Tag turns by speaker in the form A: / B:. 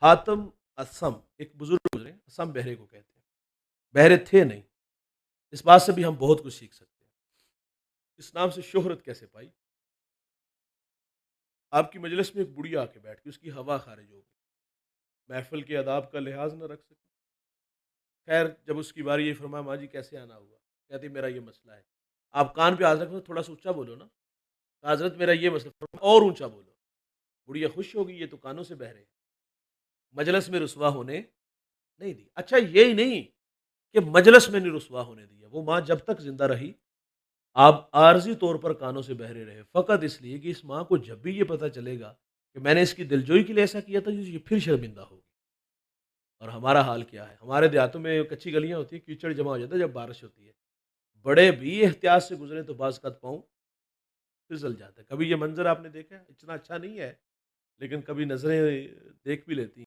A: हातिम असम एक बुजुर्ग गुजरे, असम बहरे को कहते हैं। बहरे थे नहीं, इस बात से भी हम बहुत कुछ सीख सकते हैं। इस नाम से शोहरत कैसे पाई? आपकी मजलिस में एक बुढ़िया आके बैठ गई, उसकी हवा खारिज हो गई, महफ़िल के आदाब का लिहाज़ न रख सकी। खैर जब उसकी बारी आई, फरमाया माँ जी कैसे आना हुआ? कहती मेरा ये मसला है। आप कान पे हाथ रखो, थोड़ा-सा ऊँचा बोलो ना। कहा हज़रत मेरा ये मसला, फरमाया और ऊँचा बोलो। बुढ़िया खुश हो गई, ये तो कानों से बहरे हैं। मजलिस में रुसवा होने नहीं दी। अच्छा ये ही नहीं कि मजलिस में नहीं रुसवा होने दिया, वो माँ जब तक ज़िंदा रही, आप आर्ज़ी तौर पर कानों से बहरे रहे, फ़क़त इसलिए कि इस माँ को जब भी ये पता चलेगा कि मैंने इसकी दिलजोई के लिए ऐसा किया था, ये फिर शर्मिंदा होगी। और हमारा हाल क्या है? हमारे देहातों में कच्ची गलियाँ होती हैं, कीचड़ जमा हो जाता है जब बारिश होती है। बड़े भी एहतियात से गुज़रे तो बाज़ अवक़ात पाँव फिसल जाता है। कभी ये मंज़र आपने देखा है? इतना अच्छा नहीं है, लेकिन कभी नज़रें देख भी लेती हैं।